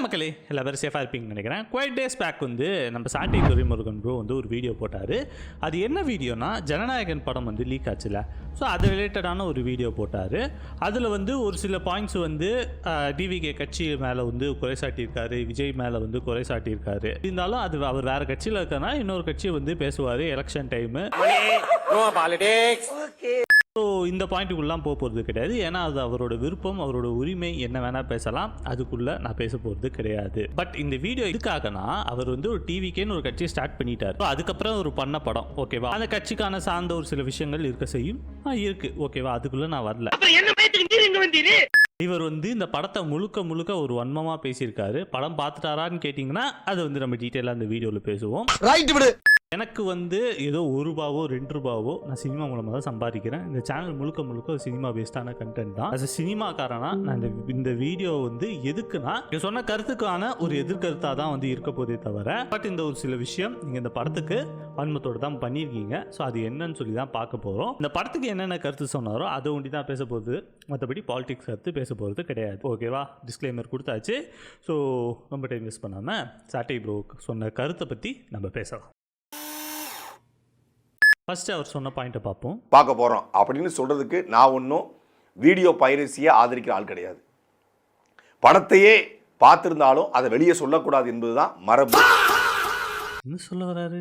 மக்களே எல்லா பேரும் சேஃபாக இருப்பீங்கன்னு நினைக்கிறேன். குவைட் டேஸ் பேக் வந்து நம்ம சாட்டை துரைமுருகன் ப்ரோ வந்து ஒரு வீடியோ போட்டார். அது என்ன வீடியோனா, ஜனநாயகன் படம் வந்து லீக் ஆச்சுல, ஸோ அது ரிலேட்டடான ஒரு வீடியோ போட்டார். அதில் வந்து ஒரு சில பாயிண்ட்ஸ் வந்து டிவிகே கட்சி மேலே வந்து குறை சாட்டியிருக்காரு, விஜய் மேலே வந்து குறை சாட்டியிருக்காரு. இருந்தாலும் அது அவர் வேறு கட்சியில் இருக்கனா இன்னொரு கட்சியை வந்து பேசுவார் எலெக்ஷன் டைமு. ஸோ இந்த பாயிண்ட்டுக்குள்ளலாம் போக போகிறது கிடையாது. ஏன்னா அது அவரோட விருப்பம், அவரோட உரிமை, என்ன வேணால் பேசலாம். அதுக்குள்ளே நான் பேச போகிறது கிடையாது. பட் இந்த வீடியோ எதுக்காகனா, அவர் வந்து ஒரு டிவிக்கேன்னு ஒரு கட்சியை ஸ்டார்ட் பண்ணிட்டார். அதுக்கப்புறம் ஒரு பண்ண படம், ஓகேவா, அந்த கட்சிக்கான சார்ந்த ஒரு சில விஷயங்கள் இருக்க செய்யும், இருக்கு, ஓகேவா, அதுக்குள்ளே நான் வரல. இவர் வந்து இந்த படத்தை முழுக்க ஒரு வன்மமாக பேசியிருக்காரு. படம் பார்த்துட்டாரான்னு கேட்டிங்கன்னா அது வந்து நம்ம டீட்டெயிலாக அந்த வீடியோவில் பேசுவோம். எனக்கு வந்து ஏதோ ₹1 ₹2 நான் சினிமா மூலமாக தான் சம்பாதிக்கிறேன். இந்த சேனல் முழுக்க ஒரு சினிமா பேஸ்டான கண்டென்ட் தான். அது சினிமாக்காரனா நான் இந்த வீடியோ வந்து எதுக்குன்னா, சொன்ன கருத்துக்கான ஒரு எதிர்கருத்தாக தான் வந்து இருக்க போதே தவிர, பட் இந்த ஒரு சில விஷயம் நீங்கள் இந்த படத்துக்கு வன்மத்தோடு தான் பண்ணியிருக்கீங்க. ஸோ அது என்னன்னு சொல்லி தான் பார்க்க போகிறோம். இந்த படத்துக்கு என்னென்ன கருத்து சொன்னாரோ அதை ஒண்டி தான் பேச போகுது, மற்றபடி பாலிடிக்ஸ் கருத்து பேச போகிறது கிடையாது. ஓகேவா, டிஸ்க்ளைமர் கொடுத்தாச்சு. ஸோ ரொம்ப டைம் வேஸ்ட் பண்ணாமல் சாட்டை ப்ரோ சொன்ன கருத்தை பற்றி நம்ம பேசலாம். ஃபர்ஸ்ட் அவர் சொன்ன பாயிண்ட்டை பார்க்க போகிறோம் அப்படின்னு சொல்கிறதுக்கு நான் ஒன்றும் வீடியோ பைரசியை ஆதரிக்கிற ஆள் கிடையாது. படத்தையே பார்த்துருந்தாலும் அதை வெளியே சொல்லக்கூடாது என்பது தான் மரபு. என்ன சொல்ல வராரு?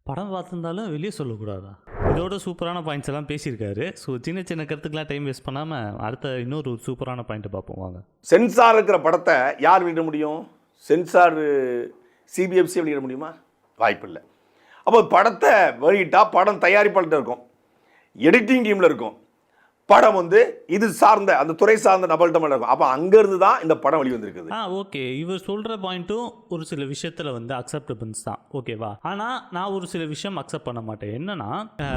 படம் பார்த்துருந்தாலும் வெளியே சொல்லக்கூடாதா? இதோட சூப்பரான பாயிண்ட்ஸ் எல்லாம் பேசியிருக்காரு. ஸோ சின்ன கருத்துக்கெலாம் டைம் வேஸ்ட் பண்ணாமல் அடுத்த இன்னொரு சூப்பரான பாயிண்ட்டை பார்ப்போம் வாங்க. சென்சார் இருக்கிற படத்தை யார் வெளியிட முடியும்? சென்சார் சிபிஎஃப்சி வெளியிட முடியுமா? வாய்ப்பு இல்லை. அப்போ படத்தை வெளியிட்டால் படம் தயாரிப்பாளர்கிட்ட இருக்கும், எடிட்டிங் டீமில் இருக்கும், படம் வந்து இது சார்ந்த அந்த துறை சார்ந்த நபர்கிட்ட இருக்கும். அப்போ அங்கேருந்து தான் இந்த படம் வெளிவந்திருக்குது. ஓகே, இவர் சொல்கிற பாயிண்ட்டும் ஒரு சில விஷயத்தில் வந்து அக்செப்டபிள்ஸ் தான், ஓகேவா. ஆனால் நான் ஒரு சில விஷயம் அக்செப்ட் பண்ண மாட்டேன். என்னன்னா,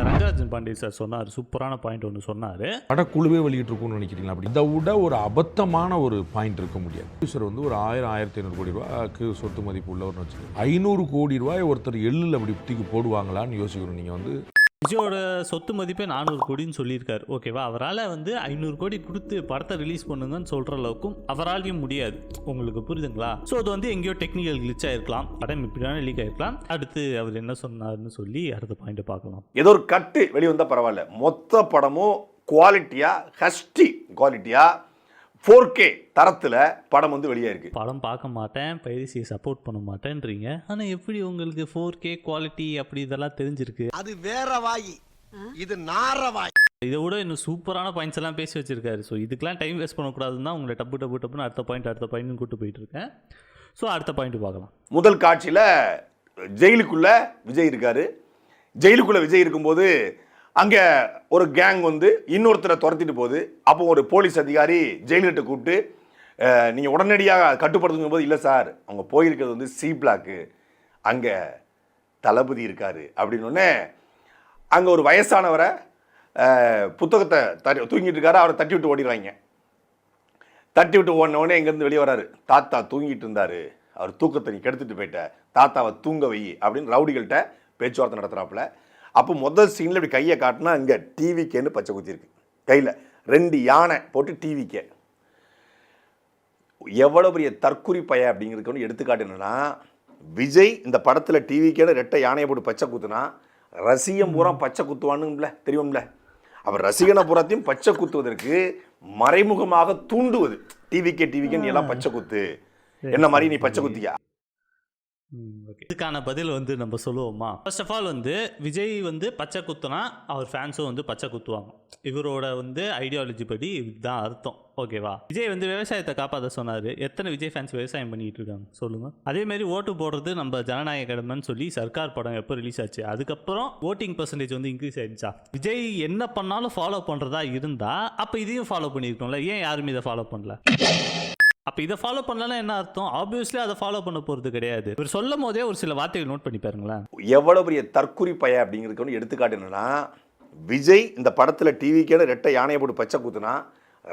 ரங்கராஜன் பாண்டே சார் சொன்னார், சூப்பரான பாயிண்ட் ஒன்று சொன்னார். படக்குழுவே வெளியிட்டிருக்கும்னு நினைக்கிறீங்களா? அப்படி இதை விட ஒரு அபத்தமான ஒரு பாயிண்ட் இருக்க முடியாது. சார் வந்து ஒரு 1000-1500 கோடி ரூபாய்க்கு சொத்து மதிப்பு உள்ளவர்னு வச்சுக்கோங்க. 500 கோடி ரூபாய் ஒருத்தர் எள்ளில் அப்படி தூக்கி போடுவாங்களான்னு யோசிக்கணும். நீங்கள் வந்து விஜயோட சொத்து மதிப்பே 400 கோடின்னு சொல்லியிருக்காரு, ஓகேவா. அவரால் வந்து 500 கோடி கொடுத்து படத்தை ரிலீஸ் பண்ணுங்கன்னு சொல்கிற அளவுக்கும் அவராலையும் முடியாது. உங்களுக்கு புரியுதுங்களா? ஸோ அது வந்து எங்கேயோ டெக்னிக்கல் கிளிச் ஆகிருக்கலாம், படம் இப்படியான லீக் ஆகிருக்கலாம். அடுத்து அவர் என்ன சொன்னார்னு சொல்லி அடுத்த பாயிண்ட்டை பார்க்கலாம். ஏதோ ஒரு கட்டு வெளிவந்தால் பரவாயில்ல, மொத்த படமும் குவாலிட்டியாக, ஹஸ்டி குவாலிட்டியாக 4K தரத்தில் படம் வந்து வெளியாயிருக்கு. படம் பார்க்க மாட்டேன், பைரசியை சப்போர்ட் பண்ண மாட்டேன்றீங்க. ஆனால் எப்படி உங்களுக்கு 4K குவாலிட்டி அப்படி இதெல்லாம் தெரிஞ்சிருக்கு? அது வேற வாய், இது நார வாய். இதை விட இன்னும் சூப்பரான பாயிண்ட்ஸ் எல்லாம் பேசி வச்சிருக்காரு. ஸோ இதுக்கெல்லாம் டைம் வேஸ்ட் பண்ணக்கூடாதுன்னு தான் உங்களை டப்புன்னு அடுத்த பாயிண்ட் கூட்டு போயிட்டு இருக்கேன். ஸோ அடுத்த பாயிண்ட் பார்க்கலாம். முதல் காட்சியில் ஜெயிலுக்குள்ள விஜய் இருக்காரு. ஜெயிலுக்குள்ள விஜய் இருக்கும்போது அங்கே ஒரு கேங் வந்து இன்னொருத்தரை துரத்திட்டு போகுது. அப்போ ஒரு போலீஸ் அதிகாரி ஜெயில்கிட்ட கூப்பிட்டு, நீங்கள் உடனடியாக கட்டுப்படுத்தும் போது, இல்லை சார், அவங்க போயிருக்கிறது வந்து சி பிளாக்கு, அங்கே தளபதி இருக்காரு அப்படின்னோடனே அங்கே ஒரு வயசானவரை புத்தகத்தை தூங்கிட்டு இருக்காரு, அவரை தட்டி விட்டு ஓடிடுறாங்க. தட்டி விட்டு ஓடினோடனே இங்கேருந்து வெளியே வராரு. தாத்தா தூங்கிட்டு இருந்தார், அவர் தூக்கத்தை நீ கெடுத்துட்டு போயிட்ட, தாத்தாவை தூங்க வை அப்படின்னு ரவுடிகள்கிட்ட பேச்சுவார்த்தை நடத்துகிறாப்புல. அப்போ முதல் சீனில் இப்படி கையை காட்டினா இங்கே டிவிக்கேன்னு பச்சை குத்திருக்கு, கையில் 2 யானை போட்டு டிவிக்கே. எவ்வளோ பெரிய தற்குறி பைய அப்படிங்கிறதுக்கு ஒன்று எடுத்துக்காட்டு என்னன்னா, விஜய் இந்த படத்தில் டிவிக்கேன்னு 2 யானையை போட்டு பச்சை குத்துனா ரசிகன் பூரா பச்சை குத்துவானுங்கள தெரியும்ல. அவர் ரசிகனை பூராத்தையும் பச்சை குத்துவதற்கு மறைமுகமாக தூண்டுவது. டிவிக்கேன்னு எல்லாம் பச்சை குத்து, என்ன மாதிரி நீ பச்சை குத்தியா? இதுக்கான பதில் வந்து நம்ம சொல்லுவோமா? ஃபர்ஸ்ட் ஆஃப் ஆல் வந்து விஜய் வந்து பச்சை குத்துனா அவர் ஃபேன்ஸும் வந்து பச்சை குத்துவாங்க. இவரோட வந்து ஐடியாலஜி படி இதுதான் அர்த்தம், ஓகேவா. விஜய் வந்து விவசாயத்தை காப்பாற்ற சொன்னார். எத்தனை விஜய் ஃபேன்ஸ் விவசாயம் பண்ணிட்டு இருக்காங்க சொல்லுங்க? அதேமாதிரி ஓட்டு போடுறது நம்ம ஜனநாயக கடமைன்னு சொல்லி சர்க்கார் படம் எப்போ ரிலீஸ் ஆச்சு, அதுக்கப்புறம் ஓட்டிங் பர்சன்டேஜ் வந்து இன்க்ரீஸ் ஆயிடுச்சா? விஜய் என்ன பண்ணாலும் ஃபாலோ பண்ணுறதா இருந்தா அப்போ இதையும் ஃபாலோ பண்ணியிருக்கோம்ல, ஏன் யாருமே இதை ஃபாலோ பண்ணல? அப்போ இதை ஃபாலோ பண்ணலன்னா என்ன அர்த்தம்? ஆப்வியஸ்லி அதை ஃபாலோ பண்ண போகிறது கிடையாது. இவர் சொல்லும் போதே ஒரு சில வார்த்தைகள் நோட் பண்ணி பாருங்களேன். எவ்வளோ பெரிய தற்குறி பைய அப்படிங்கிறதுக்கு எடுத்துக்காட்டு என்னன்னா, விஜய் இந்த படத்தில் டிவிக்கேன்னு 2 யானையை போட்டு பச்சை குத்துனா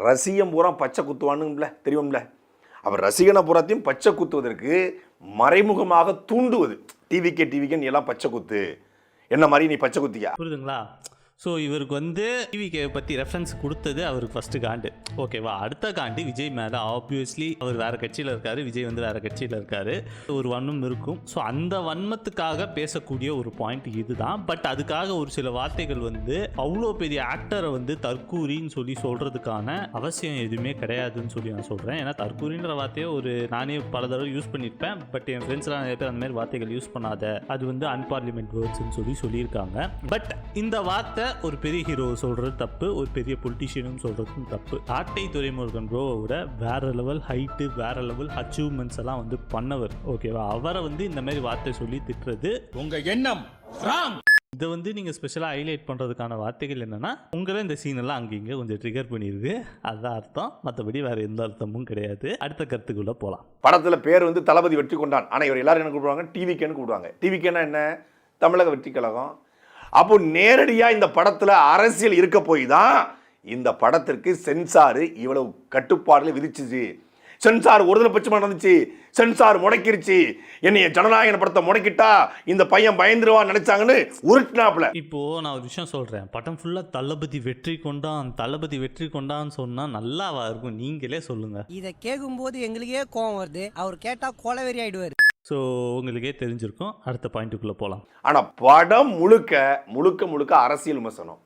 ரசிகன் பூரா பச்சை குத்துவானுங்கள தெரியும்ல. அவர் ரசிகனை பூராத்தையும் பச்சை குத்துவதற்கு மறைமுகமாக தூண்டுவது. டிவிக்கேன்னு எல்லாம் பச்சை குத்து, என்ன மாதிரி நீ பச்சை குத்தியா? புரியுதுங்களா? ஸோ இவருக்கு வந்து டிவிகே பற்றி ரெஃபரன்ஸ் கொடுத்தது அவருக்கு ஃபஸ்ட்டு காண்டு. ஓகேவா, அடுத்த காண்டு விஜய் மேலே. ஆப்வியஸ்லி அவர் வேறு கட்சியில் இருக்கார், விஜய் வந்து வேறு கட்சியில் இருக்கார், ஒரு வன்மம் இருக்கும். ஸோ அந்த வன்மத்துக்காக பேசக்கூடிய ஒரு பாயிண்ட் இதுதான். பட் அதுக்காக ஒரு சில வார்த்தைகள் வந்து அவ்வளோ பெரிய ஆக்டரை வந்து தற்கூரின்னு சொல்லி சொல்கிறதுக்கான அவசியம் எதுவுமே கிடையாதுன்னு சொல்லி நான் சொல்கிறேன். ஏன்னா தற்கூரின்ற வார்த்தையை நானே பல தடவை யூஸ் பண்ணியிருப்பேன். பட் என் ஃப்ரெண்ட்ஸ்லாம் நிறைய பேர் அந்த மாதிரி வார்த்தைகள் யூஸ் பண்ணாத, அது வந்து அன்பார்லிமெண்ட் வேர்ட்ஸ்ன்னு சொல்லியிருக்காங்க. பட் இந்த வார்த்தை ஒரு பெரிய ஹீரோ சொல்றது தப்பு, ஒரு பெரிய பொலிட்டிஷியனும் சொல்றதும் தப்பு. ஆட்டை துரைமுருகன் ப்ரோவை விட வேற லெவல் ஹைட்டு, வேற லெவல் அச்சீவ்மெண்ட்ஸ் எல்லாம் வந்து பண்ணவர். ஓகேவா, அவரை வந்து இந்த மாதிரி வார்த்தை சொல்லி திட்டுறது உங்க எண்ணம் இதை வந்து நீங்கள் ஸ்பெஷலாக ஹைலைட் பண்ணுறதுக்கான வார்த்தைகள் என்னென்னா, உங்களை இந்த சீனெல்லாம் அங்கேங்க கொஞ்சம் ட்ரிகர் பண்ணிடுது, அதுதான் அர்த்தம். மற்றபடி வேறு எந்த அர்த்தமும் கிடையாது. அடுத்த கருத்துக்குள்ளே போகலாம். படத்தில் பேர் வந்து தளபதி வெற்றி கொண்டான். ஆனால் இவர் எல்லாரும் என்ன கூப்பிடுவாங்க? டிவிகேன்னு கூப்பிடுவாங்க. டிவிகேன்னா என்ன? தமிழக வெற்றி கழகம். அப்போ நேரடியாக இந்த படத்தில் அரசியல் இருக்க போய் தான் இந்த படத்திற்கு சென்சார் இவ்வளவு கட்டுப்பாடுகளை விதிச்சிச்சு. சென்சார் ஒருதலை பட்சமாக நடந்துச்சு, சென்சார் முடக்கிருச்சு. என்னைய ஜனநாயக படத்தை முடக்கிட்டா இந்த பையன் பயந்துருவான்னு நினைச்சாங்கன்னு உருட்டினாப்ல. இப்போ நான் ஒரு விஷயம் சொல்றேன், படம் ஃபுல்லா தளபதி வெற்றி கொண்டான்னு சொன்னா நல்லாவா இருக்கும்? நீங்களே சொல்லுங்க. இதை கேட்கும்போது எங்களுக்கே கோவம் வருது, அவர் கேட்டா கொலவெறி ஆயிடுவார். ஸோ உங்களுக்கே தெரிஞ்சிருக்கும். அடுத்த பாயிண்ட்டுக்குள்ளே போகலாம். ஆனால் படம் முழுக்க அரசியல் விமர்சனம்.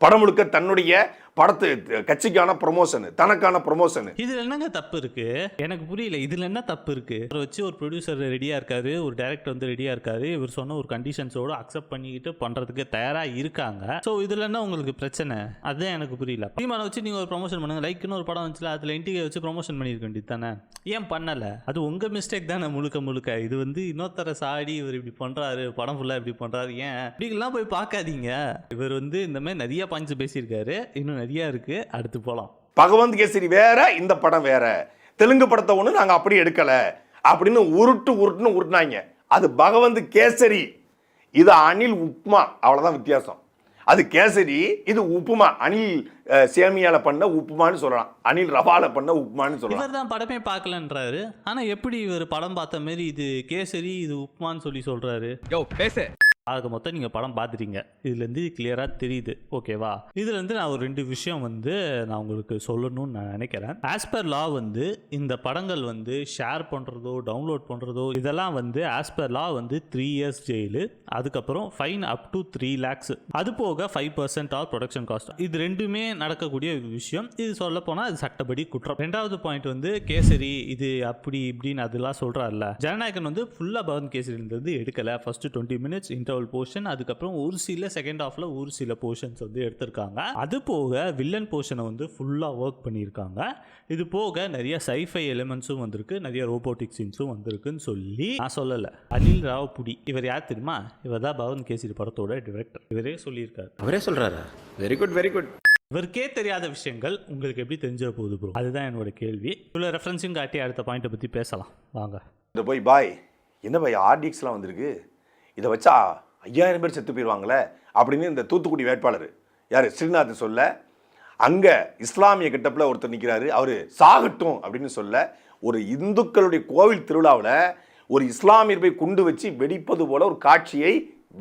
படம் முழுக்க தன்னுடைய படத்து கட்சிக்கான ப்ரொமோஷன், தனக்கான ப்ரொமோஷன். இதுல என்னங்க தப்பு இருக்கு? எனக்கு புரியல, இதுல என்ன தப்பு இருக்கு? அவரை வச்சு ஒரு ப்ரொடியூசர் ரெடியா இருக்காரு, ஒரு டைரக்டர் வந்து ரெடியா இருக்காரு, இவர் சொன்ன ஒரு கண்டிஷன்ஸோட அக்செப்ட் பண்ணிக்கிட்டு பண்றதுக்கு தயாரா இருக்காங்க. ஸோ இதுல என்ன உங்களுக்கு பிரச்சனை? அதுதான் எனக்கு புரியல. சீமானை வச்சு நீங்க ஒரு ப்ரொமோஷன் பண்ணுங்க. லைக்னு ஒரு படம் வந்துச்சுல, அதுல என்டிகே வச்சு ப்ரொமோஷன் பண்ணிருக்க வேண்டியது தானே? ஏன் பண்ணல? அது உங்க மிஸ்டேக் தானே முழுக்க. இது வந்து இன்னொருத்தர சாடி இவர் இப்படி பண்றாரு, படம் ஃபுல்லா இப்படி பண்றாரு, ஏன் இப்படிலாம் போய் பார்க்காதீங்க. இவர் வந்து இந்த மாதிரி நிறைய பாயிண்ட்ஸ் பேசியிருக்காரு, இன்னும் நிறைய இருக்கு. அடுத்து போலாம். பகவந்த் கேசரி வேற, இந்த படம் வேற. தெலுங்கு படத்தை ஒண்ணு நாங்க அப்படி எடுக்கல அப்படின்னு உருட்டுனாங்க. அது பகவந்த் கேசரி, இது அனில் உப்மா, அவ்வளவுதான் வித்தியாசம். அது கேசரி, இது உப்புமா. அனில் சேமியால பண்ண உப்புமான்னு சொல்லலாம், அனில் ரவால பண்ண உப்புமான்னு சொல்லலாம். இவர் தான் படமே பார்க்கலன்றாரு. ஆனா எப்படி இவர் படம் பார்த்த மாதிரி இது கேசரி இது உப்புமான்னு சொல்லி சொல்றாரு? ஆக மொத்தம் நீங்கள் படம் பார்த்துட்டீங்க, இதுலேருந்து கிளியராக தெரியுது. ஓகேவா, இதுலேருந்து நான் ஒரு 2 விஷயம் வந்து நான் உங்களுக்கு சொல்லணும்னு நான் நினைக்கிறேன். ஆஸ் பர் லா வந்து இந்த படங்கள் வந்து ஷேர் பண்ணுறதோ டவுன்லோட் பண்ணுறதோ இதெல்லாம் வந்து ஆஸ் பர் லா வந்து 3 years ஜெயிலு, அதுக்கப்புறம் ஃபைன் அப் டு 3 lakhs, அது போக 5% ஆஃப் ப்ரொடக்ஷன் காஸ்ட். இது ரெண்டுமே நடக்கக்கூடிய விஷயம். இது சொல்ல போனால் அது சட்டப்படி குற்றம். 2வது பாயிண்ட் வந்து கேசரி இது அப்படி இப்படின்னு அதெல்லாம் சொல்கிறாருல்ல, ஜனநாயகன் வந்து ஃபுல்லாக பவன் கேசரின்றது எடுக்கலை. ஃபர்ஸ்ட் 20 minutes போர்ஷன், அதுக்கப்புறம் ஒரு சில செகண்ட் ஹாஃப்ல ஒரு சில போர்ஷன்ஸ் வந்து எடுத்திருக்காங்க. அது போக வில்லன் போர்ஷனை வந்து ஃபுல்லா ஒர்க் பண்ணியிருக்காங்க. இது போக நிறைய சைஃபை எலிமெண்ட்ஸும் வந்திருக்கு, நிறைய ரோபோட்டிக் சீன்ஸும் வந்திருக்குன்னு சொல்லி நான் சொல்லல. அனில் ராவ்புடி இவர் யார் தெரியுமா? இவர் தான் பவன் கேசரி படத்தோட டைரக்டர். இவரே சொல்லியிருக்காரு. அவரே சொல்றாரா? Very good. இவருக்கே தெரியாத விஷயங்கள் உங்களுக்கு எப்படி தெரிஞ்சிட போகுது ப்ரோ? அதுதான் என்னோட கேள்வி. இவ்வளோ ரெஃபரன்ஸும் காட்டி அடுத்த பாயிண்ட்டை பற்றி பேசலாம் வாங்க. இந்த போய் பாய் என்ன பாய் ஆர்டிஎக்ஸ்லாம் வந்திருக்கு, இதை வச்சா 5000 பேர் செத்து போயிடுவாங்களே அப்படின்னு இந்த தூத்துக்குடி வேட்பாளர் யார் ஸ்ரீநாத் சொல்ல, அங்கே இஸ்லாமிய கிட்டப்பில் ஒருத்தர் நிற்கிறாரு, அவர் சாகட்டும் அப்படின்னு சொல்ல, ஒரு இந்துக்களுடைய கோவில் திருவிழாவில் ஒரு இஸ்லாமியர் போய் குண்டு வச்சு வெடிப்பது போல ஒரு காட்சியை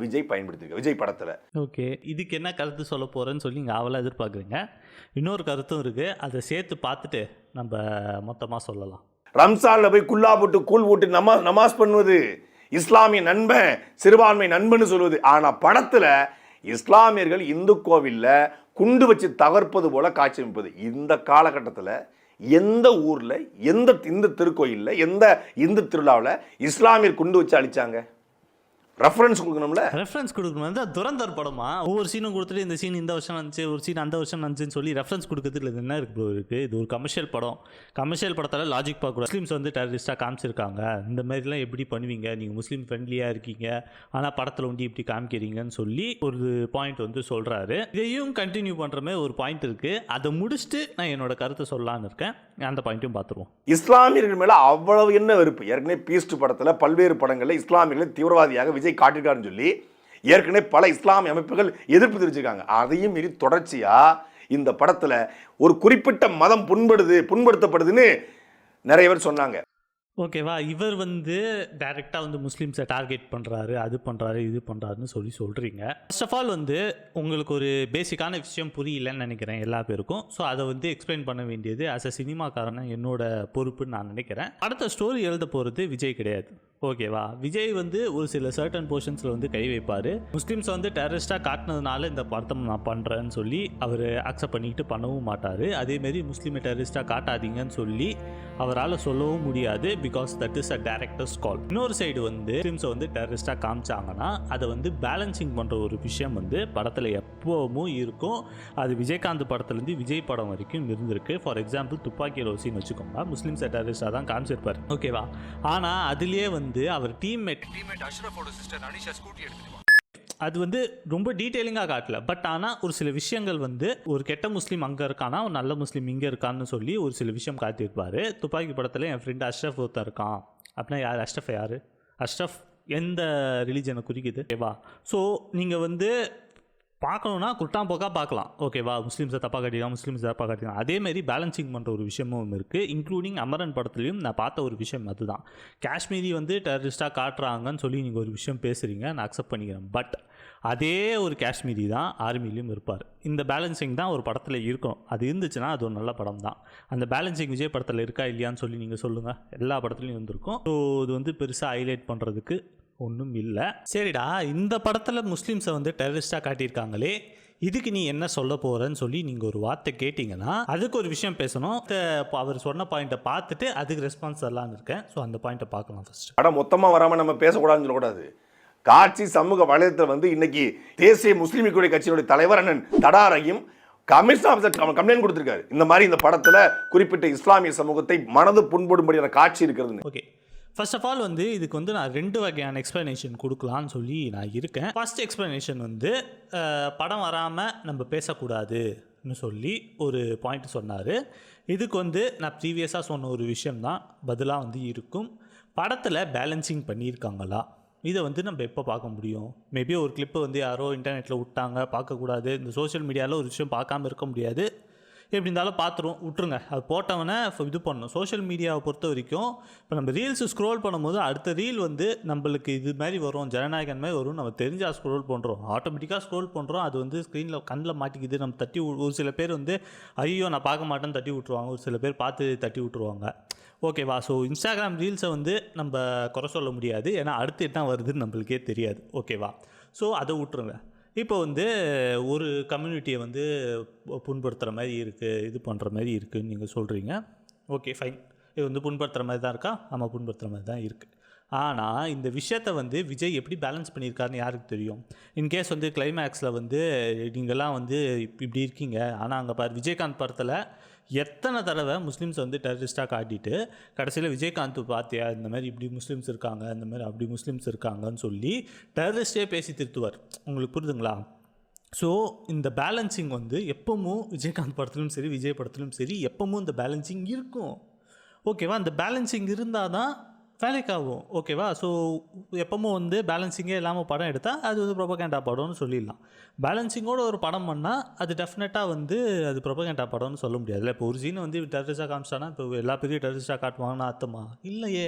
விஜய் பயன்படுத்திருக்கு விஜய் படத்தில். ஓகே, இதுக்கு என்ன கருத்து சொல்ல போகிறேன்னு சொல்லி நீங்கள் அவளை எதிர்பார்க்குறீங்க. இன்னொரு கருத்தும் இருக்குது, அதை சேர்த்து பார்த்துட்டு நம்ம மொத்தமாக சொல்லலாம். ரம்சானில் போய் குல்லா போட்டு கூழ் போட்டு நமாஸ் பண்ணுவது இஸ்லாமிய நண்பன், சிறுபான்மை நண்பன் சொல்வது. ஆனா படத்துல இஸ்லாமியர்கள் இந்து கோவில்ல குண்டு வச்சு தகர்ப்பது போல காட்சி அமைப்பது. இந்த காலகட்டத்தில் எந்த ஊர்ல, எந்த இந்து திருக்கோயில்ல, எந்த இந்து திருவிழாவில் இஸ்லாமியர் குண்டு வச்சு அழிச்சாங்க? ரெஃபரன்ஸ் கொடுக்கணும்ல. ரெஃபரன்ஸ் கொடுக்கணும். துரந்தர் படமா ஒவ்வொரு சீனும் கொடுத்துட்டு இந்த சீன் இந்த வருஷம் வந்துச்சு, ஒரு சீன் அந்த வருஷம் வந்துச்சுன்னு சொல்லி ரெஃபரன்ஸ் கொடுக்கறதுல என்ன இருக்கு? இது ஒரு கமர்ஷியல் படம். கமர்ஷியல் படத்தால் லாஜிக் பார்க்க முஸ்லீம்ஸ் வந்து டெரரிஸ்டாக காமிச்சிருக்காங்க, இந்த மாதிரிலாம் எப்படி பண்ணுவீங்க, நீங்கள் முஸ்லீம் ஃப்ரெண்ட்லியாக இருக்கீங்க ஆனால் படத்தில் வந்து இப்படி காமிக்கிறீங்கன்னு சொல்லி ஒரு பாயிண்ட் வந்து சொல்கிறாரு. இதையும் கண்டினியூ பண்ணுற மாதிரி ஒரு பாயிண்ட் இருக்குது, அதை முடிச்சுட்டு நான் என்னோட கருத்தை சொல்லலான்னு இருக்கேன். அந்த பாயிண்ட்டும் பார்த்துருவோம். இஸ்லாமியர்கள் மேலே அவ்வளவு என்ன வெறுப்பு. ஏற்கனவே பீஸ்ட் படத்தில் பல்வேறு படங்களில் இஸ்லாமியர்களை தீவிரவாதியாக விஜய் காட்டிருக்காருன்னு சொல்லி ஏற்கனவே பல இஸ்லாமிய அமைப்புகள் எதிர்ப்பு தெரிவிச்சிருக்காங்க. அதையும் மீறி தொடர்ச்சியா இந்த படத்துல ஒரு குறிப்பிட்ட மதம் புண்படுத்தப்படுதுன்னு நிறைய பேர் சொன்னாங்க. ஓகேவா, இவர் வந்து டைரெக்டாக வந்து முஸ்லீம்ஸை டார்கெட் பண்ணுறாரு, அது பண்ணுறாரு, இது பண்ணுறாருன்னு சொல்கிறீங்க. ஃபர்ஸ்ட் ஆஃப் ஆல் வந்து உங்களுக்கு ஒரு பேசிக்கான விஷயம் புரியலன்னு நினைக்கிறேன் எல்லா பேருக்கும். ஸோ அதை வந்து எக்ஸ்பிளைன் பண்ண வேண்டியது ஆஸ் அ சினிமாக்காரன் என்னோட பொறுப்புன்னு நான் நினைக்கிறேன். அடுத்த ஸ்டோரி எழுத போகிறது விஜய் கிடையாது. ஓகேவா, விஜய் வந்து ஒரு சில சர்டன் போர்ஷன்ஸில் வந்து கை வைப்பார். முஸ்லீம்ஸை வந்து டெரரிஸ்டாக காட்டினதுனால இந்த படத்தை நான் பண்ணுறேன்னு சொல்லி அவர் அக்செப்ட் பண்ணிக்கிட்டு பண்ணவும் மாட்டார். அதேமாரி முஸ்லீமை டெரரிஸ்டாக காட்டாதீங்கன்னு சொல்லி அவரால் சொல்லவும் முடியாது. Because that is a director's call. இன்னொரு சைடு வந்து முஸ்லீம்ஸை வந்து டெரரிஸ்டாக காமிச்சாங்கன்னா அதை வந்து பேலன்சிங் பண்ணுற ஒரு விஷயம் வந்து படத்தில் எப்போவும் இருக்கும். அது விஜயகாந்த் படத்துலேருந்து விஜய் படம் வரைக்கும் இருந்திருக்கு. ஃபார் எக்ஸாம்பிள் துப்பாக்கி ரோசின்னு வச்சுக்கோங்க, முஸ்லீம்ஸை டெரரிஸ்டாக தான் காமிச்சிருப்பார். ஓகேவா, ஆனால் அதுலேயே வந்து அவர் டீம்மேட் அஷ்ரஃபோட சிஸ்டர் அனிஷா ஸ்கூட்டி எடுத்துட்டு அது வந்து ரொம்ப டீட்டெயிலிங்காக காட்டல. பட் ஆனால் ஒரு சில விஷயங்கள் வந்து ஒரு கெட்ட முஸ்லீம் அங்கே இருக்கானா ஒரு நல்ல முஸ்லீம் இங்கே இருக்கான்னு சொல்லி ஒரு சில விஷயம் காட்டியிருப்பார். துப்பாக்கி படத்தில் என் ஃப்ரெண்டு அஷ்ரஃப் ஒருத்தர் இருக்கான் அப்படின்னா யார் அஷ்ரஃப்? யார் அஷ்ரஃப்? எந்த ரிலீஜனை குறிக்குது? ஓகேவா, ஸோ நீங்கள் வந்து பார்க்கணுன்னா குட்டாம்போக்காக பார்க்கலாம். ஓகேவா, முஸ்லீம்ஸை தப்பாக காட்டிக்கலாம், முஸ்லீம்ஸ் தப்பாக காட்டிக்கலாம். அதேமாரி பேலன்சிங் பண்ணுற ஒரு விஷயமும் இருக்குது. இன்க்ளூடிங் அமரன் படத்துலையும் நான் பார்த்த ஒரு விஷயம் அதுதான். காஷ்மீரி வந்து டெரரிஸ்டாக காட்டுறாங்கன்னு சொல்லி நீங்கள் ஒரு விஷயம் பேசுகிறீங்க, நான் அக்செப்ட் பண்ணிக்கிறேன். பட் அதே ஒரு காஷ்மீரி தான் ஆர்மிலையும் இருப்பார். இந்த பேலன்சிங் தான் ஒரு படத்தில் இருக்கணும். அது இருந்துச்சுன்னா அது ஒரு நல்ல படம் தான். அந்த பேலன்சிங் விஜய் படத்தில் இருக்கா இல்லையான்னு சொல்லி நீங்கள் சொல்லுங்கள். எல்லா படத்துலையும் இருந்திருக்கும். ஸோ இது வந்து பெருசாக ஹைலைட் பண்ணுறதுக்கு ஒன்றும் இல்லை. சரிடா, இந்த படத்தில் முஸ்லீம்ஸை வந்து டெரரிஸ்டாக காட்டியிருக்காங்களே, இதுக்கு நீ என்ன சொல்ல போகிறன்னு சொல்லி நீங்கள் ஒரு வார்த்தை கேட்டிங்கன்னா அதுக்கு ஒரு விஷயம் பேசணும். அவர் சொன்ன பாயிண்ட்டை பார்த்துட்டு அதுக்கு ரெஸ்பான்ஸ் தரலான்னு இருக்கேன். ஸோ அந்த பாயிண்ட்டை பார்க்கலாம் ஃபர்ஸ்ட். படம் மொத்தமாக வராமல் நம்ம பேசக்கூடாதுன்னு சொல்லக்கூடாது. காட்சி சமூக வலைதளத்தில் வந்து இன்னைக்கு தேசிய முஸ்லீம் லீக் கட்சியினுடைய தலைவர் அண்ணன் தடாரையும் கமிஷன் ஆஃபீஸர் கம்ப்ளைண்ட் கொடுத்துருக்காரு. இந்த மாதிரி இந்த படத்தில் குறிப்பிட்ட இஸ்லாமிய சமூகத்தை மனது புண்படும்படியான காட்சி இருக்கிறது. ஓகே, ஃபர்ஸ்ட் ஆஃப் ஆல் வந்து இதுக்கு வந்து நான் 2 வகையான எக்ஸ்ப்ளனேஷன் கொடுக்கலான்னு சொல்லி நான் இருக்கேன். ஃபர்ஸ்ட் எக்ஸ்ப்ளனேஷன் வந்து படம் வராமல் நம்ம பேசக்கூடாதுன்னு சொல்லி ஒரு பாயிண்ட் சொன்னார். இதுக்கு வந்து நான் ப்ரீவியஸாக சொன்ன ஒரு விஷயம்தான் பதிலாக வந்து இருக்கும். படத்தில் பேலன்சிங் பண்ணியிருக்காங்களா, இதை வந்து நம்ம எப்போ பார்க்க முடியும்? மேபி ஒரு கிளிப்பை வந்து யாரோ இன்டர்நெட்டில் விட்டாங்க, பார்க்கக்கூடாது. இந்த சோஷியல் மீடியாவில் ஒரு விஷயம் பார்க்காம இருக்க முடியாது. எப்படி இருந்தாலும் பார்த்துரும், விட்டுருங்க. அது போட்டவனை இது பண்ணணும். சோஷியல் மீடியாவை பொறுத்த வரைக்கும் இப்போ நம்ம ரீல்ஸு ஸ்க்ரோல் பண்ணும்போது அடுத்த ரீல் வந்து நம்மளுக்கு இது மாதிரி வரும், ஜனநாயகன் மாதிரி வரும், நம்ம தெரிஞ்சால் ஸ்க்ரோல் பண்ணுறோம், ஆட்டோமேட்டிக்காக ஸ்க்ரோல் பண்ணுறோம். அது வந்து ஸ்க்ரீனில் கண்ணில் மாட்டிக்குது, நம்ம தட்டி ஒரு சில பேர் வந்து ஐயோ நான் பார்க்க மாட்டேன்னு தட்டி விட்ருவாங்க, ஒரு சில பேர் பார்த்து தட்டி விட்ருவாங்க. ஓகேவா, ஸோ இன்ஸ்டாகிராம் ரீல்ஸை வந்து நம்ம குறை சொல்ல முடியாது, ஏன்னா அடுத்து என்ன வருதுன்னு நம்மளுக்கே தெரியாது. ஓகேவா, ஸோ அதை விட்டுருங்க. இப்போ வந்து ஒரு கம்யூனிட்டியை வந்து புண்படுத்துகிற மாதிரி இருக்குது, இது பண்ணுற மாதிரி இருக்குதுன்னு நீங்கள் சொல்கிறீங்க. ஓகே ஃபைன், இது வந்து புண்படுத்துகிற மாதிரி தான் இருக்கா? ஆமாம், புண்படுத்துகிற மாதிரி தான் இருக்குது. ஆனால் இந்த விஷயத்தை வந்து விஜய் எப்படி பேலன்ஸ் பண்ணியிருக்காருன்னு யாருக்கு தெரியும்? இன்கேஸ் வந்து கிளைமேக்ஸில் வந்து நீங்கள்லாம் வந்து இப்படி இருக்கீங்க, ஆனால் அங்கே பாரு விஜயகாந்த் படத்தில் எத்தனை தடவை முஸ்லீம்ஸ் வந்து டெரரிஸ்டாக காட்டிட்டு கடைசியில் விஜயகாந்த் பார்த்தியா இந்த மாதிரி இப்படி முஸ்லீம்ஸ் இருக்காங்க, இந்த மாதிரி அப்படி முஸ்லீம்ஸ் இருக்காங்கன்னு சொல்லி டெரரிஸ்டே பேசி திருத்துவார். உங்களுக்கு புரியுதுங்களா? ஸோ இந்த பேலன்சிங் வந்து எப்பவும் விஜயகாந்த் படத்துலையும் சரி விஜய் படத்துலையும் சரி எப்பவும் இந்த பேலன்சிங் இருக்கும். ஓகேவா, அந்த பேலன்சிங் இருந்தால் தான் வேலைக்காகும். ஓகேவா, ஸோ எப்பவும் வந்து பேலன்சிங்கே இல்லாமல் படம் எடுத்தால் அது வந்து ப்ரொபகேண்டா படம்னு சொல்லிடலாம். பேலன்சிங்கோடு ஒரு படம் பண்ணால் அது டெஃபினட்டாக வந்து அது ப்ரொபகேண்டா படம்னு சொல்ல முடியாதுல்ல. இப்போ ஒரு சீனை வந்து டெரரிஸ்டாக காமிச்சானா இப்போ எல்லா பெரிய டெரரிஸ்டாக காட்டுவாங்கன்னா அர்த்தமா? இல்லையே.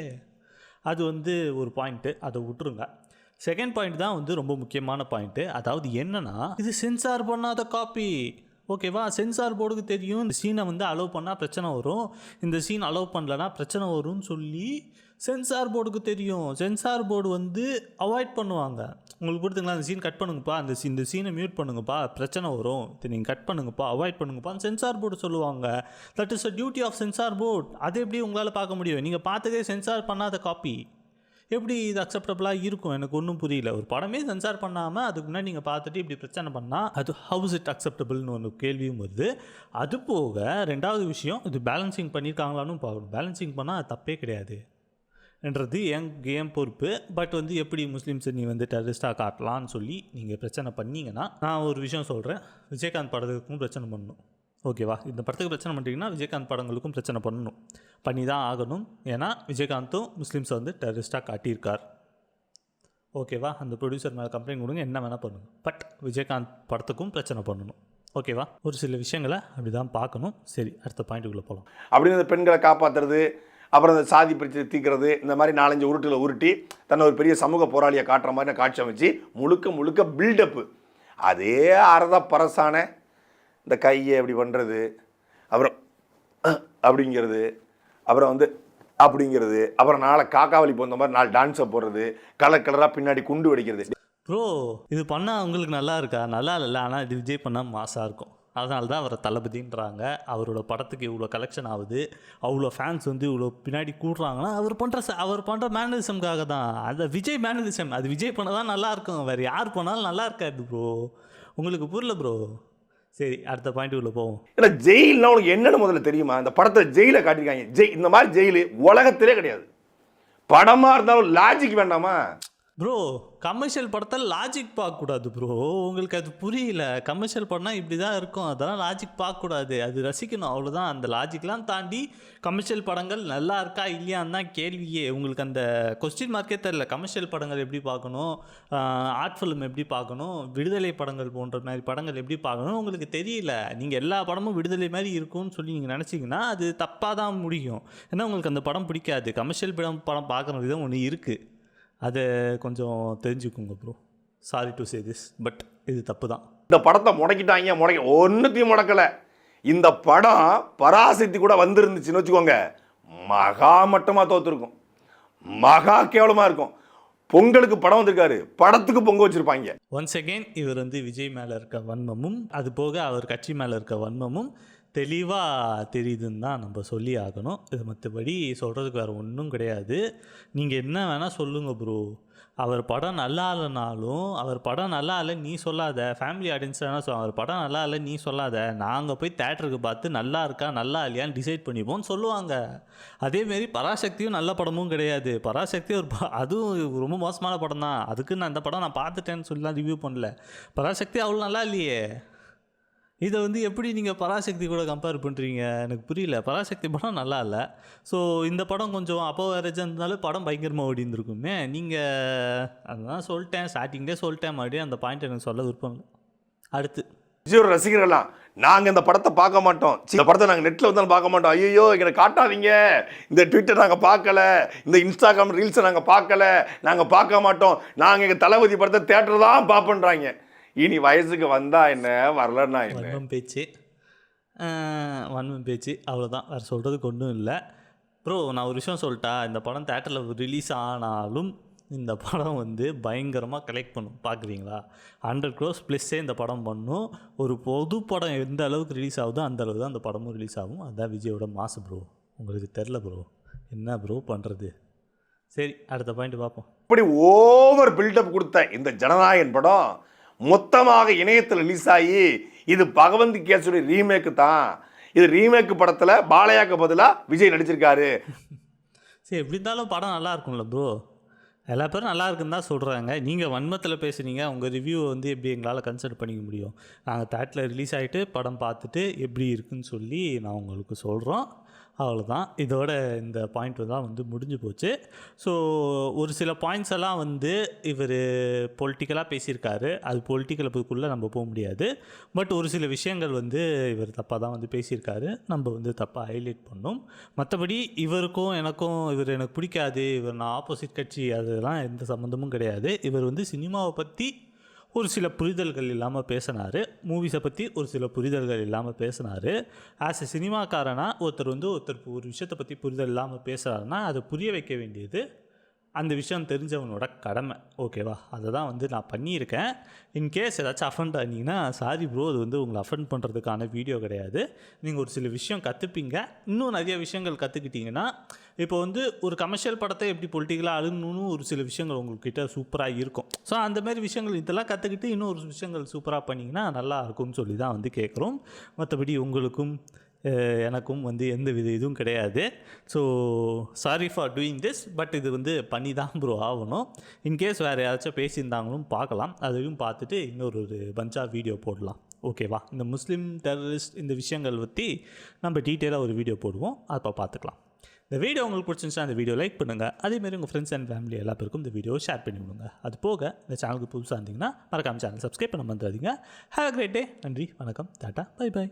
அது வந்து ஒரு பாயிண்ட்டு, அதை விட்டுருங்க. செகண்ட் பாயிண்ட் தான் வந்து ரொம்ப முக்கியமான பாயிண்ட்டு. அதாவது என்னன்னா, இது சென்சார் பண்ணாத காப்பி. ஓகேவா, சென்சார் போர்டுக்கு தெரியும் இந்த சீனை வந்து அலோவ் பண்ணால் பிரச்சனை வரும், இந்த சீன் அலோவ் பண்ணலன்னா பிரச்சனை வரும்னு சொல்லி சென்சார் போர்டுக்கு தெரியும். சென்சார் போர்டு வந்து அவாய்ட் பண்ணுவாங்க. உங்களுக்கு புரியுதுங்களா? அந்த சீன் கட் பண்ணுங்கப்பா, இந்த சீனை மியூட் பண்ணுங்கப்பா, பிரச்சனை வரும், இது நீங்கள் கட் பண்ணுங்கப்பா, அவாய்ட் பண்ணுங்கப்பா, சென்சார் போர்டு சொல்லுவாங்க. That is a duty of censor board. அது எப்படி உங்களால் பார்க்க முடியும்? நீங்கள் பார்த்ததே சென்சார் பண்ணாத காப்பி, எப்படி இது அக்செப்டபுளாக இருக்கும்? எனக்கு ஒன்றும் புரியல. ஒரு படமே சென்சார் பண்ணாமல் அதுக்கு முன்னாடி நீங்கள் பார்த்துட்டு இப்படி பிரச்சனை பண்ணால் அது ஹவுஸ் இட் அக்செப்டபுள்னு ஒரு கேள்வியும் வருது. அது போக ரெண்டாவது விஷயம், இது பேலன்சிங் பண்ணியிருக்காங்களான்னு பார்க்கணும். பேலன்சிங் பண்ணால் அது தப்பே கிடையாது என்றது என் பொறுப்பு. பட் வந்து எப்படி முஸ்லீம்ஸை நீ வந்து டெரரிஸ்டாக காட்டலான்னு சொல்லி நீங்கள் பிரச்சனை பண்ணிங்கன்னா, நான் ஒரு விஷயம் சொல்கிறேன், விஜயகாந்த் படத்துக்கும் பிரச்சனை பண்ணணும். ஓகேவா, இந்த படத்துக்கு பிரச்சனை பண்ணுறீங்கன்னா விஜயகாந்த் படங்களுக்கும் பிரச்சனை பண்ணணும், பண்ணி தான் ஆகணும். ஏன்னா விஜயகாந்தும் முஸ்லீம்ஸை வந்து டெரரிஸ்டாக காட்டியிருக்கார். ஓகேவா, அந்த ப்ரொடியூசர் மேலே கம்ப்ளைண்ட் கொடுங்க, என்ன வேணால் பண்ணுங்க. பட் விஜயகாந்த் படத்துக்கும் பிரச்சனை பண்ணணும். ஓகேவா, ஒரு சில விஷயங்களை அப்படி தான் பார்க்கணும். சரி, அடுத்த பாயிண்ட்டுக்குள்ளே போகலாம். அப்படின்னு இந்த பெண்களை காப்பாற்றுறது, அப்புறம் இந்த சாதி பிரச்சனை தீர்க்கிறது, இந்த மாதிரி 4-5 உருட்டுகளை உருட்டி தன்னை ஒரு பெரிய சமூக போராளியை காட்டுற மாதிரி காட்சி அமைச்சு முழுக்க பில்டப்பு. அதே அறத பரசான இந்த கையை அப்படி பண்ணுறது, அப்புறம் அப்படிங்கிறது, அப்புறம் வந்து அப்படிங்கிறது, அப்புறம் நாளை காக்காவலி போன்ற மாதிரி 4 டான்ஸை போடுறது, கலராக பின்னாடி குண்டு வெடிக்கிறது. ப்ரோ இது பண்ணால் உங்களுக்கு நல்லா இருக்கா? நல்லா இல்லை, ஆனால் இது விஜய் பண்ணால் மாசாக இருக்கும். அதனால தான் அவரை தளபதின்றாங்க. அவரோட படத்துக்கு இவ்வளோ கலெக்ஷன் ஆகுது, அவ்வளோ ஃபேன்ஸ் வந்து இவ்வளோ பின்னாடி கூடுறாங்கன்னா அவர் பண்ணுற மேனரிசம்காக தான். அந்த விஜய் மேனரிசம், அது விஜய் பண்ண தான் நல்லாயிருக்கும், வேறு யார் பண்ணாலும் நல்லா இருக்காது ப்ரோ. உங்களுக்கு புரியல ப்ரோ. சரி, அடுத்த பாயிண்ட் உள்ள போவோம். ஏன்னா ஜெயில்னா உனக்கு என்னன்னு முதல்ல தெரியுமா? இந்த படத்தை ஜெயிலை காட்டியிருக்காங்க. இந்த மாதிரி ஜெயிலு உலகத்திலே கிடையாது. படமாக இருந்தாலும் லாஜிக் வேண்டாமா ப்ரோ? கமர்ஷியல் படத்தில் லாஜிக் பார்க்கக்கூடாது ப்ரோ. உங்களுக்கு அது புரியல. கமர்ஷியல் படம்னா இப்படி தான் இருக்கும், அதெல்லாம் லாஜிக் பார்க்கக்கூடாது, அது ரசிக்கணும், அவ்வளோதான். அந்த லாஜிக்லாம் தாண்டி கமர்ஷியல் படங்கள் நல்லா இருக்கா இல்லையான்னு தான் கேள்வியே. உங்களுக்கு அந்த கொஸ்டின் மார்க்கே தெரில. கமர்ஷியல் படங்கள் எப்படி பார்க்கணும், ஆர்ட் ஃபிலிம் எப்படி பார்க்கணும், விடுதலை படங்கள் போன்ற மாதிரி படங்கள் எப்படி பார்க்கணும் உங்களுக்கு தெரியல. நீங்கள் எல்லா படமும் விடுதலை மாதிரி இருக்கும்னு சொல்லி நீங்கள் நினச்சிங்கன்னா அது தப்பாக தான் முடியும். ஏன்னா உங்களுக்கு அந்த படம் பிடிக்காது. கமர்ஷியல் படம் பார்க்குற விதம் ஒன்று இருக்குது, அதை கொஞ்சம் தெரிஞ்சுக்கோங்க bro. Sorry to say this, but இது தப்பு தான். இந்த படத்தை முடக்கிட்டாங்க, ஒன்றுத்தையும் முடக்கலை. இந்த படம் பராசக்தி கூட வந்திருந்துச்சுன்னு வச்சுக்கோங்க, மகா மட்டமாக தோற்றுருக்கும், மகா கேவலமாக இருக்கும். பொங்கலுக்கு படம் வந்திருக்காரு, படத்துக்கு பொங்க வச்சுருப்பாங்க. ஒன்ஸ் அகெயின் இவர் வந்து விஜய் மேலே இருக்க வன்மமும் அது போக அவர் கட்சி மேலே இருக்க வன்மமும் தெளிவாக தெரியுதுன்னு தான் நம்ம சொல்லி ஆகணும். இது மற்றபடி சொல்கிறதுக்கு வேறு ஒன்றும் கிடையாது. நீங்கள் என்ன வேணால் சொல்லுங்கள் ப்ரோ. அவர் படம் நல்லா இல்லைனாலும், அவர் படம் நல்லா இல்லை நீ சொல்லாத, ஃபேமிலி ஆடியன்ஸ் வேணால் அவர் படம் நல்லா இல்லை நீ சொல்லாத, நாங்கள் போய் தேட்டருக்கு பார்த்து நல்லா இருக்கா நல்லா இல்லையான்னு டிசைட் பண்ணிப்போம்னு சொல்லுவாங்க. அதேமாரி பராசக்தியும் நல்ல படமும் கிடையாது. பராசக்தி அதுவும் ரொம்ப மோசமான படம் தான். அதுக்கு நான் அந்த படம் நான் பார்த்துட்டேன்னு சொல்லலாம் ரிவ்யூ பண்ணல. பராசக்தி அவ்வளோ நல்லா இல்லையே. இதை வந்து எப்படி நீங்கள் பராசக்தி கூட கம்பேர் பண்ணுறீங்க எனக்கு புரியல. பராசக்தி படம் நல்லா இல்லை. ஸோ இந்த படம் கொஞ்சம் அப்போ வேறேஜாக இருந்தாலும் படம் பயங்கரமாக ஓடி இருந்திருக்குமே. நீங்கள் அதுதான் சொல்லிட்டேன், ஸ்டார்டிங்லேயே சொல்லிட்டேன், மறுபடியும் அந்த பாயிண்ட் எனக்கு சொல்ல விருப்பம் இல்லை. அடுத்து விஜயோட ரசிகர்கள்லாம் நாங்கள் இந்த படத்தை பார்க்க மாட்டோம், இந்த படத்தை நாங்கள் நெட்டில் வந்தாலும் பார்க்க மாட்டோம், ஐயோ எங்களை காட்டாதீங்க, இந்த ட்விட்டர் நாங்கள் பார்க்கல, இந்த இன்ஸ்டாகிராம் ரீல்ஸை நாங்கள் பார்க்கல, நாங்கள் பார்க்க மாட்டோம், நாங்கள் எங்கள் தளபதி படத்தை தேட்டர் தான் பார்ப்போன்றாங்க. இனி வயசுக்கு வந்தா என்ன, வரலன்னா என்ன? வன்மம் பேச்சு அவ்வளோதான், வேறு சொல்கிறதுக்கு ஒன்றும் இல்லை ப்ரோ. நான் ஒரு விஷயம் சொல்லிட்டா, இந்த படம் தேட்டரில் ரிலீஸ் ஆனாலும் இந்த படம் வந்து பயங்கரமாக கலெக்ட் பண்ணும். பார்க்குறீங்களா, 100 crores ப்ளஸ்ஸே இந்த படம் பண்ணும். ஒரு பொது படம் எந்த அளவுக்கு ரிலீஸ் ஆகுதோ அந்த அளவுக்கு தான் அந்த படமும் ரிலீஸ் ஆகும். அதுதான் விஜயோட மாசு ப்ரோ. உங்களுக்கு தெரில ப்ரோ, என்ன ப்ரோ பண்ணுறது? சரி, அடுத்த பாயிண்ட் பார்ப்போம். இப்படி ஓவர் பில்டப் கொடுத்த இந்த ஜனநாயகன் படம் மொத்தமாக இணையத்தில் ரிலீஸ் ஆகி இது பகவந்தி கேசரி ரீமேக்கு தான். இது ரீமேக்கு படத்தில் பாலையாக்கு பதிலாக விஜய் நடிச்சிருக்காரு. சரி, எப்படி இருந்தாலும் படம் நல்லா இருக்கும்ல ப்ரோ. எல்லா பேரும் நல்லா இருக்குன்னு தான் சொல்கிறாங்க. நீங்கள் வன்மத்தில் பேசுனீங்க, உங்கள் ரிவ்யூவை வந்து எப்படி எங்களால் கன்சிடர் பண்ணிக்க முடியும்? நாங்கள் தேட்டரில் ரிலீஸ் ஆகிட்டு படம் பார்த்துட்டு எப்படி இருக்குன்னு சொல்லி நான் உங்களுக்கு சொல்கிறோம். அவ்வளோதான். இதோட இந்த பாயிண்ட் தான் வந்து முடிஞ்சு போச்சு. ஸோ ஒரு சில பாயிண்ட்ஸ் எல்லாம் வந்து இவர் பொலிட்டிக்கலாக பேசியிருக்காரு. அது பொலிட்டிக்கலுக்குள்ளே நம்ம போக முடியாது. பட் ஒரு சில விஷயங்கள் வந்து இவர் தப்பாக தான் வந்து பேசியிருக்காரு. நம்ம வந்து தப்பாக ஹைலைட் பண்ணோம். மற்றபடி இவருக்கும் எனக்கும் இவர் எனக்கு பிடிக்காது, இவர் நான் ஆப்போசிட் கட்சி, அதெல்லாம் எந்த சம்மந்தமும் கிடையாது. இவர் வந்து சினிமாவை பற்றி ஒரு சில புரிதல்கள் இல்லாமல் பேசினார். மூவிஸை பற்றி ஒரு சில புரிதல்கள் இல்லாமல் பேசினார். ஆஸ் எ சினிமாக்காரனாக ஒருத்தர் ஒரு விஷயத்தை பற்றி புரிதல் இல்லாமல் பேசுகிறாருன்னா அதை புரிய வைக்க வேண்டியது அந்த விஷயம் தெரிஞ்சவனோட கடமை. ஓகேவா? அதை தான் வந்து நான் பண்ணியிருக்கேன். இன்கேஸ் ஏதாச்சும் அஃபண்ட் ஆனீங்கன்னா சாரி ப்ரோ, அது வந்து உங்களை அஃபண்ட் பண்ணுறதுக்கான வீடியோ கிடையாது. நீங்கள் ஒரு சில விஷயம் கற்றுப்பீங்க. இன்னும் நிறைய விஷயங்கள் கற்றுக்கிட்டிங்கன்னா, இப்போ வந்து ஒரு கமர்ஷியல் படத்தை எப்படி பொலிட்டிக்கலாக அழுகணும்னு ஒரு சில விஷயங்கள் உங்கள்கிட்ட சூப்பராக இருக்கும். ஸோ அந்த மாதிரி விஷயங்கள் இதெல்லாம் கற்றுக்கிட்டு இன்னும் ஒரு விஷயங்கள் சூப்பராக பண்ணிங்கன்னா நல்லா இருக்கும்னு சொல்லி தான் வந்து கேட்குறோம். மற்றபடி உங்களுக்கும் எனக்கும் வந்து எந்த வித இதுவும் கிடையாது. So sorry for doing this, but இது வந்து பண்ணி தான் ப்ரோ ஆகணும். இன்கேஸ் வேறு யாராச்சும் பேசியிருந்தாங்களும் பார்க்கலாம், அதையும் பார்த்துட்டு இன்னொரு பஞ்சாக வீடியோ போடலாம். ஓகேவா? இந்த முஸ்லீம் டெரரிஸ்ட் இந்த விஷயங்கள் பற்றி நம்ம டீட்டெயிலாக ஒரு வீடியோ போடுவோம், அப்போ பார்த்துக்கலாம். இந்த வீடியோ உங்களுக்கு பிடிச்சிருந்துச்சா அந்த வீடியோ லைக் பண்ணுங்கள். அதேமாதிரி உங்கள் ஃப்ரெண்ட்ஸ் அண்ட் ஃபேமிலி எல்லா பேருக்கும் இந்த வீடியோ ஷேர் பண்ணி விடுங்க. அது போக இந்த சேனலுக்கு புதுசாக இருந்தீங்கன்னா மறக்காம சேனல் சப்ஸ்கிரைப் பண்ண மறந்துடாதீங்க. Have a great day. நன்றி, வணக்கம், டாட்டா, பை பை.